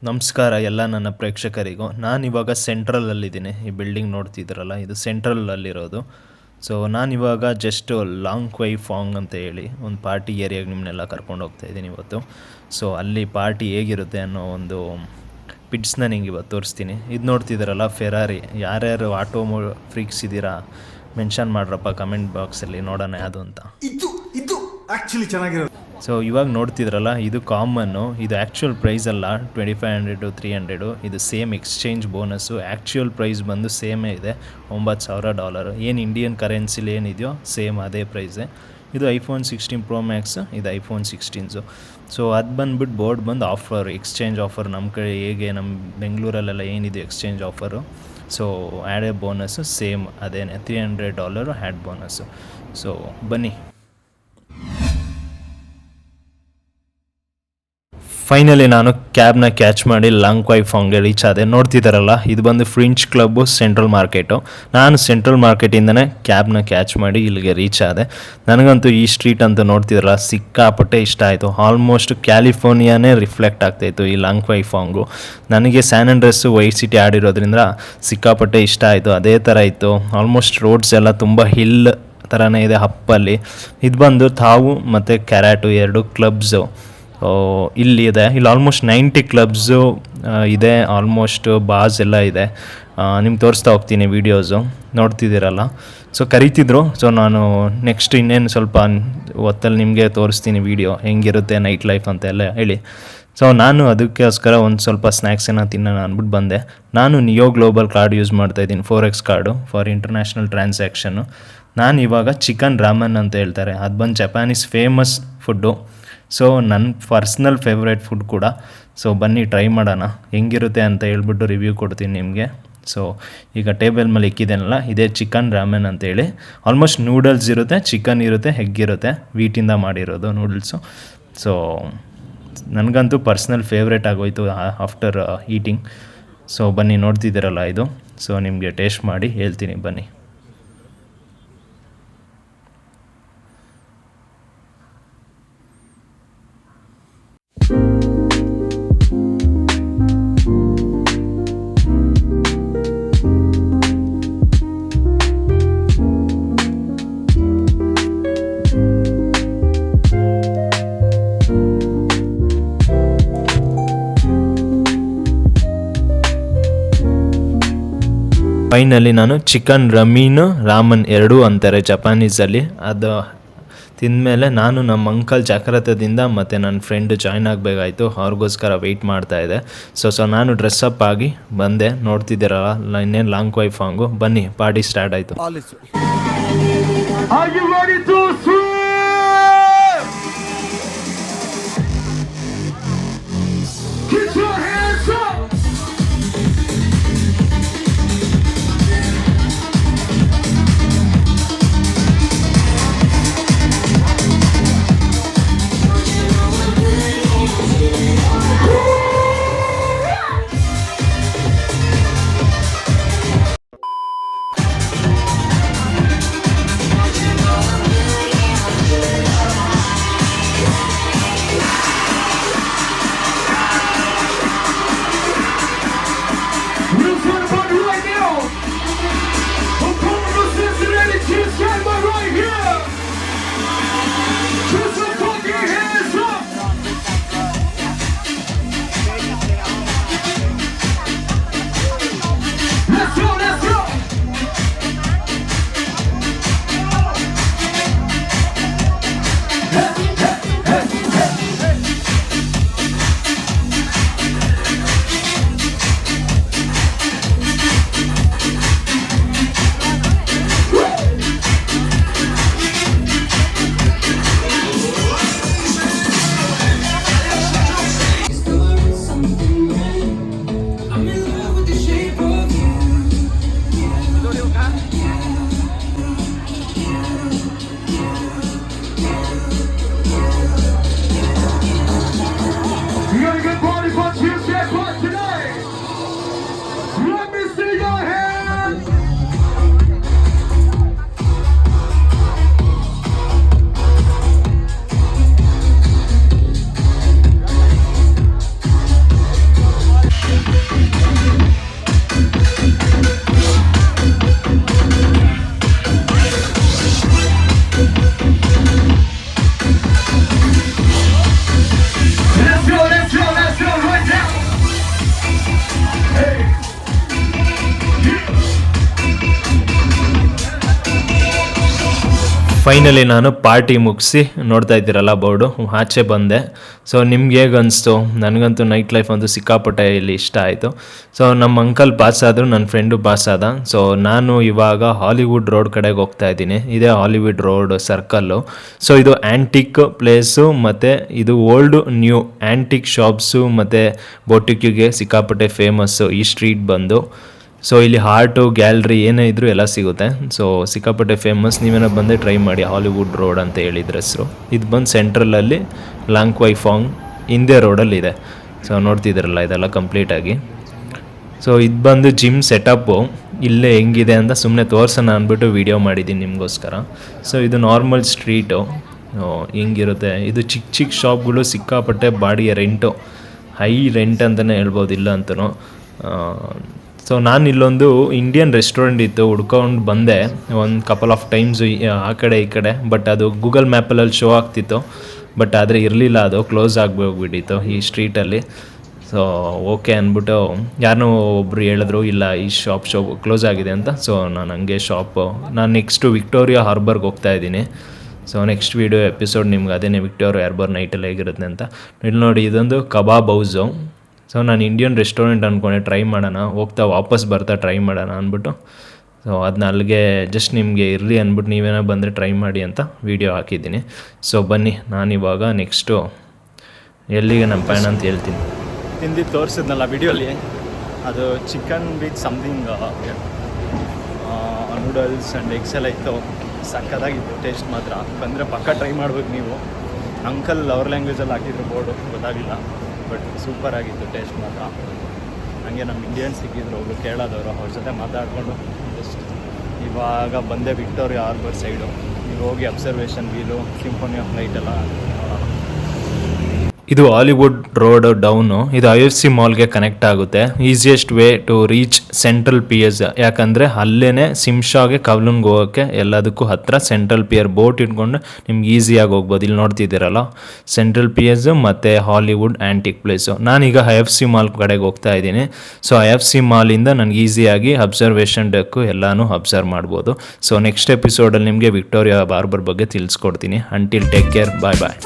ನಮಸ್ಕಾರ ಎಲ್ಲ ನನ್ನ ಪ್ರೇಕ್ಷಕರಿಗೂ. ನಾನಿವಾಗ ಸೆಂಟ್ರಲಲ್ಲಿದ್ದೀನಿ. ಈ ಬಿಲ್ಡಿಂಗ್ ನೋಡ್ತಿದ್ದೀರಲ್ಲ, ಇದು ಸೆಂಟ್ರಲಲ್ಲಿರೋದು. ಸೊ ನಾನಿವಾಗ ಜಸ್ಟ್ ಲಾಂಗ್ ಕ್ವೈ ಫಾಂಗ್ ಅಂತ ಹೇಳಿ ಒಂದು ಪಾರ್ಟಿ ಏರಿಯಾಗೆ ನಿಮ್ಮನ್ನೆಲ್ಲ ಕರ್ಕೊಂಡು ಹೋಗ್ತಾಯಿದ್ದೀನಿ ಇವತ್ತು. ಸೊ ಅಲ್ಲಿ ಪಾರ್ಟಿ ಹೇಗಿರುತ್ತೆ ಅನ್ನೋ ಒಂದು ಪಿಡ್ಸ್ನ ನಿಂಗೆ ಇವತ್ತು ತೋರಿಸ್ತೀನಿ. ಇದು ನೋಡ್ತಿದ್ದೀರಲ್ಲ ಫೆರಾರಿ. ಯಾರ್ಯಾರು ಆಟೋ ಫ್ರೀಕ್ಸ್ ಇದ್ದೀರಾ ಮೆನ್ಷನ್ ಮಾಡ್ರಪ್ಪ ಕಮೆಂಟ್ ಬಾಕ್ಸಲ್ಲಿ, ನೋಡೋಣ ಯಾವುದು ಅಂತ. ಇದು ಆ್ಯಕ್ಚುಲಿ ಚೆನ್ನಾಗಿರೋದು. ಸೊ ಇವಾಗ ನೋಡ್ತಿದ್ರಲ್ಲ, ಇದು ಕಾಮನ್ನು. ಇದು ಆ್ಯಕ್ಚುಯಲ್ ಪ್ರೈಸ್ ಅಲ್ಲ, 2500 300. ಇದು same exchange bonus. Actual price ಬಂದು ಸೇಮೇ ಇದೆ, $9,000. ಏನು ಇಂಡಿಯನ್ ಕರೆನ್ಸಿಲಿ ಏನಿದೆಯೋ ಸೇಮ್ ಅದೇ ಪ್ರೈಸೇ. ಇದು iPhone 16 Pro Max, ಇದು iPhone 16. ಸೊ ಅದು ಬಂದುಬಿಟ್ಟು ಬೋರ್ಡ್ ಬಂದು ಆಫರ್, ಎಕ್ಸ್ಚೇಂಜ್ ಆಫರ್. ನಮ್ಮ ಕಡೆ ಹೇಗೆ ನಮ್ಮ ಬೆಂಗಳೂರಲ್ಲೆಲ್ಲ ಏನಿದೆ exchange offer, so add bonus same ಅದೇನೆ, $300 ಹ್ಯಾಡ್ ಬೋನಸ್ಸು. ಸೊ ಬನ್ನಿ. ಫೈನಲಿ ನಾನು ಕ್ಯಾಬ್ನ ಕ್ಯಾಚ್ ಮಾಡಿ ಲಾಂಗ್ ಕ್ವೈ ಫಾಂಗ್ಗೆ ರೀಚ್ ಆದೆ. ನೋಡ್ತಿದ್ದಾರಲ್ಲ, ಇದು ಬಂದು ಫ್ರಿಂಚ್ ಕ್ಲಬ್ಬು, ಸೆಂಟ್ರಲ್ ಮಾರ್ಕೆಟು. ನಾನು ಸೆಂಟ್ರಲ್ ಮಾರ್ಕೆಟಿಂದನೇ ಕ್ಯಾಬ್ನ ಕ್ಯಾಚ್ ಮಾಡಿ ಇಲ್ಲಿಗೆ ರೀಚ್ ಆದೆ. ನನಗಂತೂ ಈ ಸ್ಟ್ರೀಟ್ ಅಂತ ನೋಡ್ತಿದ್ರಲ್ಲ ಸಿಕ್ಕಾಪಟ್ಟೆ ಇಷ್ಟ ಆಯಿತು. ಆಲ್ಮೋಸ್ಟ್ ಕ್ಯಾಲಿಫೋರ್ನಿಯಾನೇ ರಿಫ್ಲೆಕ್ಟ್ ಆಗ್ತಾಯಿತ್ತು ಈ ಲಾಂಗ್ ಕ್ವೈ ಫಾಂಗು. ನನಗೆ ಸ್ಯಾನ್ ಆಂಡ್ರೆಸ್ಸು ವೈಟ್ ಸಿಟಿ ಆಡಿರೋದ್ರಿಂದ ಸಿಕ್ಕಾಪಟ್ಟೆ ಇಷ್ಟ ಆಯಿತು. ಅದೇ ಥರ ಇತ್ತು. ಆಲ್ಮೋಸ್ಟ್ ರೋಡ್ಸ್ ಎಲ್ಲ ತುಂಬ ಹಿಲ್ ಥರನೇ ಇದೆ ಅಪ್ಪಲ್ಲಿ. ಇದು ಬಂದು ತಾವು ಮತ್ತು ಕ್ಯಾರಾಟು 2 ಕ್ಲಬ್ಸು ಇಲ್ಲಿ ಇದೆ. ಇಲ್ಲಿ ಆಲ್ಮೋಸ್ಟ್ 90 ಕ್ಲಬ್ಸು ಇದೆ, ಆಲ್ಮೋಸ್ಟ್ ಬಾರ್ಸ್ ಎಲ್ಲ ಇದೆ. ನಿಮ್ಗೆ ತೋರಿಸ್ತಾ ಹೋಗ್ತೀನಿ ವೀಡಿಯೋಸು, ನೋಡ್ತಿದ್ದೀರಲ್ಲ. ಸೊ ಕರೀತಿದ್ರು. ಸೊ ನಾನು ನೆಕ್ಸ್ಟ್ ಇನ್ನೇನು ಸ್ವಲ್ಪ ಹೊತ್ತಲ್ಲಿ ನಿಮಗೆ ತೋರಿಸ್ತೀನಿ ವೀಡಿಯೋ ಹೆಂಗಿರುತ್ತೆ ನೈಟ್ ಲೈಫ್ ಅಂತೆಲ್ಲ ಹೇಳಿ. ಸೊ ನಾನು ಅದಕ್ಕೋಸ್ಕರ ಒಂದು ಸ್ವಲ್ಪ ಸ್ನ್ಯಾಕ್ಸನ್ನು ತಿನ್ನೋಣ ಅಂದ್ಬಿಟ್ಟು ಬಂದೆ. ನಾನು ನಿಯೋ ಗ್ಲೋಬಲ್ ಕಾರ್ಡ್ ಯೂಸ್ ಮಾಡ್ತಾಯಿದ್ದೀನಿ, 4X card for international transaction. ನಾನು ಇವಾಗ ಚಿಕನ್ ರಾಮನ್ ಅಂತ ಹೇಳ್ತಾರೆ, ಅದು ಬಂದು ಜಪಾನೀಸ್ ಫೇಮಸ್ ಫುಡ್ಡು. ಸೊ ನನ್ನ ಪರ್ಸ್ನಲ್ ಫೇವ್ರೇಟ್ ಫುಡ್ ಕೂಡ. ಸೊ ಬನ್ನಿ ಟ್ರೈ ಮಾಡೋಣ ಹೆಂಗಿರುತ್ತೆ ಅಂತ ಹೇಳ್ಬಿಟ್ಟು ರಿವ್ಯೂ ಕೊಡ್ತೀನಿ ನಿಮಗೆ. ಸೊ ಈಗ ಟೇಬಲ್ ಮೇಲೆ ಇಕ್ಕಿದ್ದೇನಲ್ಲ, ಇದೇ ಚಿಕನ್ ರಾಮೆನ್ ಅಂತೇಳಿ. ಆಲ್ಮೋಸ್ಟ್ ನೂಡಲ್ಸ್ ಇರುತ್ತೆ, ಚಿಕನ್ ಇರುತ್ತೆ, ಎಗ್ ಇರುತ್ತೆ, ವೀಟಿಂದ ಮಾಡಿರೋದು ನೂಡಲ್ಸು. ಸೊ ನನಗಂತೂ ಪರ್ಸ್ನಲ್ ಫೇವ್ರೇಟ್ ಆಗೋಯ್ತು ಆಫ್ಟರ್ ಈಟಿಂಗ್. ಸೊ ಬನ್ನಿ, ನೋಡ್ತಿದ್ದೀರಲ್ಲ ಇದು. ಸೊ ನಿಮಗೆ ಟೇಸ್ಟ್ ಮಾಡಿ ಹೇಳ್ತೀನಿ ಬನ್ನಿ. ಫೈನಲಿ ನಾನು ಚಿಕನ್ ರಾಮನ್ 2 ಅಂತಾರೆ ಜಪಾನೀಸಲ್ಲಿ. ಅದು ತಿಂದಮೇಲೆ ನಾನು ನಮ್ಮ ಅಂಕಲ್ ಜಾಗ್ರತದಿಂದ ಮತ್ತು ನನ್ನ ಫ್ರೆಂಡ್ ಜಾಯ್ನ್ ಆಗಬೇಕಾಯ್ತು. ಅವ್ರಿಗೋಸ್ಕರ ವೆಯ್ಟ್ ಮಾಡ್ತಾಯಿದ್ದೆ. ಸೊ ನಾನು ಡ್ರೆಸ್ಅಪ್ ಆಗಿ ಬಂದೆ. ನೋಡ್ತಿದ್ದೀರಲ್ಲ ಇನ್ನೇನು ಲಾಂಗ್ ಕ್ವೈ ಫಾಂಗು. ಬನ್ನಿ, ಪಾರ್ಟಿ ಸ್ಟಾರ್ಟ್ ಆಯಿತು. ಫೈನಲಿ ನಾನು ಪಾರ್ಟಿ ಮುಗಿಸಿ ನೋಡ್ತಾ ಇದ್ದೀರಲ್ಲ ಬೋರ್ಡು ಆಚೆ ಬಂದೆ. ಸೊ ನಿಮ್ಗೆ ಹೇಗೆ ಅನಿಸ್ತು? ನನಗಂತೂ ನೈಟ್ ಲೈಫ್ ಅಂತೂ ಸಿಕ್ಕಾಪಟ್ಟೆ ಇಲ್ಲಿ ಇಷ್ಟ ಆಯಿತು. ಸೊ ನಮ್ಮ ಅಂಕಲ್ ಪಾಸ್ ಆದರು, ನನ್ನ ಫ್ರೆಂಡು ಪಾಸ್ ಆದ. ಸೊ ನಾನು ಇವಾಗ ಹಾಲಿವುಡ್ ರೋಡ್ ಕಡೆಗೆ ಹೋಗ್ತಾ ಇದ್ದೀನಿ. ಇದೇ ಹಾಲಿವುಡ್ ರೋಡ್ ಸರ್ಕಲ್ಲು. ಸೊ ಇದು ಆ್ಯಂಟಿಕ್ ಪ್ಲೇಸು ಮತ್ತು ಇದು ಓಲ್ಡ್ ನ್ಯೂ ಆ್ಯಂಟಿಕ್ ಶಾಪ್ಸು ಮತ್ತು ಬೋಟಿಕ್ಕಿಗೆ ಸಿಕ್ಕಾಪಟ್ಟೆ ಫೇಮಸ್ಸು ಈ ಸ್ಟ್ರೀಟ್ ಬಂದು. ಸೊ ಇಲ್ಲಿ ಆರ್ಟು ಗ್ಯಾಲ್ರಿ ಏನೇ ಇದ್ರೂ ಎಲ್ಲ ಸಿಗುತ್ತೆ. ಸೊ ಸಿಕ್ಕಾಪಟ್ಟೆ ಫೇಮಸ್. ನೀವೇನೋ ಬಂದರೆ ಟ್ರೈ ಮಾಡಿ. ಹಾಲಿವುಡ್ ರೋಡ್ ಅಂತ ಹೇಳಿದ್ರ ಹೆಸರು. ಇದು ಬಂದು ಸೆಂಟ್ರಲಲ್ಲಿ ಲಾಂಗ್ ಕ್ವೈ ಫಾಂಗ್ ಹಿಂದೆ ರೋಡಲ್ಲಿದೆ. ಸೊ ನೋಡ್ತಿದ್ದೀರಲ್ಲ ಇದೆಲ್ಲ ಕಂಪ್ಲೀಟಾಗಿ. ಸೊ ಇದು ಬಂದು ಜಿಮ್ ಸೆಟಪ್ಪು. ಇಲ್ಲೇ ಹೆಂಗಿದೆ ಅಂತ ಸುಮ್ಮನೆ ತೋರ್ಸೋಣ ಅಂದ್ಬಿಟ್ಟು ವೀಡಿಯೋ ಮಾಡಿದ್ದೀನಿ ನಿಮಗೋಸ್ಕರ. ಸೊ ಇದು ನಾರ್ಮಲ್ ಸ್ಟ್ರೀಟು ಹಿಂಗಿರುತ್ತೆ. ಇದು ಚಿಕ್ಕ ಚಿಕ್ಕ ಶಾಪ್ಗಳು ಸಿಕ್ಕಾಪಟ್ಟೆ ಬಾಡಿಗೆ ರೆಂಟು, ಹೈ ರೆಂಟ್ ಅಂತಲೇ ಹೇಳ್ಬೋದು ಇಲ್ಲ ಅಂತಲೂ. ಸೊ ನಾನು ಇಲ್ಲೊಂದು ಇಂಡಿಯನ್ ರೆಸ್ಟೋರೆಂಟ್ ಇತ್ತು, ಹುಡ್ಕೊಂಡು ಬಂದೆ ಒಂದು ಕಪಲ್ ಆಫ್ ಟೈಮ್ಸು ಆ ಕಡೆ ಈ ಕಡೆ. ಬಟ್ ಅದು ಗೂಗಲ್ ಮ್ಯಾಪಲ್ಲಿ ಶೋ ಆಗ್ತಿತ್ತು, ಬಟ್ ಆದರೆ ಇರಲಿಲ್ಲ, ಅದು ಕ್ಲೋಸ್ ಹೋಗ್ಬಿಟ್ಟಿತ್ತು ಈ ಸ್ಟ್ರೀಟಲ್ಲಿ. ಸೊ ಓಕೆ ಅಂದ್ಬಿಟ್ಟು ಯಾರನ್ನೋ ಒಬ್ಬರು ಹೇಳಿದ್ರು ಇಲ್ಲ ಈ ಶಾಪ್ ಕ್ಲೋಸ್ ಆಗಿದೆ ಅಂತ. ಸೊ ನಾನು ಹಂಗೆ ನಾನು ನೆಕ್ಸ್ಟು ವಿಕ್ಟೋರಿಯಾ ಹಾರ್ಬರ್ಗೆ ಹೋಗ್ತಾ ಇದ್ದೀನಿ. ಸೊ ನೆಕ್ಸ್ಟ್ ವೀಡಿಯೋ ಎಪಿಸೋಡ್ ನಿಮ್ಗೆ ಅದೇನೇ ವಿಕ್ಟೋರಿಯಾ ಹಾರ್ಬರ್ ನೈಟಲ್ಲಿ ಹೇಗಿರುತ್ತೆ ಅಂತ. ಇಲ್ಲಿ ನೋಡಿ ಇದೊಂದು ಕಬಾಬ್ ಹೌಸು. ಸೊ ನಾನು ಇಂಡಿಯನ್ ರೆಸ್ಟೋರೆಂಟ್ ಅಂದ್ಕೊಂಡೆ ಟ್ರೈ ಮಾಡೋಣ, ಹೋಗ್ತಾ ವಾಪಸ್ ಬರ್ತಾ ಟ್ರೈ ಮಾಡೋಣ ಅಂದ್ಬಿಟ್ಟು. ಸೊ ಅದನ್ನ ಅಲ್ಲಿಗೆ ಜಸ್ಟ್ ನಿಮಗೆ ಇರಲಿ ಅಂದ್ಬಿಟ್ಟು ನೀವೇನೋ ಬಂದರೆ ಟ್ರೈ ಮಾಡಿ ಅಂತ ವೀಡಿಯೋ ಹಾಕಿದ್ದೀನಿ. ಸೊ ಬನ್ನಿ ನಾನಿವಾಗ ನೆಕ್ಸ್ಟು ಎಲ್ಲಿಗೆ ನಮ್ಮ ಪಯಣ ಅಂತ ಹೇಳ್ತೀನಿ. ಹಿಂದಿ ತೋರಿಸಿದ್ನಲ್ಲ ವಿಡಿಯೋಲಿ, ಅದು chicken with something noodles and eggs ಎಲ್ಲ ಇತ್ತು. ಸಕ್ಕತ್ತಾಗಿತ್ತು ಟೇಸ್ಟ್ ಮಾತ್ರ. ಬಂದರೆ ಪಕ್ಕ ಟ್ರೈ ಮಾಡ್ಬೇಕು ನೀವು. ಅಂಕಲ್ ಅವ್ರ ಲ್ಯಾಂಗ್ವೇಜಲ್ಲಿ ಹಾಕಿದ್ರು ಬೋರ್ಡು, ಗೊತ್ತಾಗಲಿಲ್ಲ. ಬಟ್ ಸೂಪರ್ ಆಗಿತ್ತು ಟೇಸ್ಟ್ ಮಾತ್ರ. ಹಾಗೆ ನಮ್ಮ ಇಂಡಿಯನ್ಸ್ ಸಿಕ್ಕಿದ್ರು, ಒಬ್ಬರು ಕೇರಳದವರು. ಅವ್ರ ಜೊತೆ ಮಾತಾಡಿಕೊಂಡು ಜಸ್ಟ್ ಇವಾಗ ಬಂದೆ ವಿಕ್ಟೋರಿಯಾ ಹಾರ್ಬರ್ ಸೈಡು. ನೀವು ಹೋಗಿ observation wheel, symphony of light ಎಲ್ಲ ನೋಡೋಣ. ಇದು ಹಾಲಿವುಡ್ ರೋಡ್ ಡೌನು. ಇದು IFC ಮಾಲ್ಗೆ ಕನೆಕ್ಟ್ ಆಗುತ್ತೆ. Easiest way to reach central piers, ಯಾಕಂದರೆ ಅಲ್ಲೇ ಸಿಮ್ಶಾಗೆ ಕವ್ಲನ್ಗೆ ಹೋಗೋಕ್ಕೆ ಎಲ್ಲದಕ್ಕೂ ಹತ್ತಿರ ಸೆಂಟ್ರಲ್ ಪಿಯರ್. ಬೋಟ್ ಇಟ್ಕೊಂಡು ನಿಮ್ಗೆ ಈಸಿಯಾಗಿ ಹೋಗ್ಬೋದು. ಇಲ್ಲಿ ನೋಡ್ತಿದ್ದೀರಲ್ಲ ಸೆಂಟ್ರಲ್ ಪಿಯರ್ಸು ಮತ್ತು ಹಾಲಿವುಡ್ ಆ್ಯಂಟಿಕ್ ಪ್ಲೇಸು. ನಾನೀಗ IFC ಮಾಲ್ ಕಡೆಗೆ ಹೋಗ್ತಾ ಇದ್ದೀನಿ. ಸೊ IFC ಮಾಲಿಂದ ನನಗೆ ಈಸಿಯಾಗಿ ಅಬ್ಸರ್ವೇಷನ್ ಡೆಕ್ಕು ಎಲ್ಲನೂ ಅಬ್ಸರ್ವ್ ಮಾಡ್ಬೋದು. ಸೊ ನೆಕ್ಸ್ಟ್ ಎಪಿಸೋಡಲ್ಲಿ ನಿಮಗೆ ವಿಕ್ಟೋರಿಯಾ ಹಾರ್ಬರ್ ಬಗ್ಗೆ ತಿಳಿಸ್ಕೊಡ್ತೀನಿ. ಅಂಟಿಲ್ ಟೇಕ್ ಕೇರ್, ಬಾಯ್ ಬಾಯ್.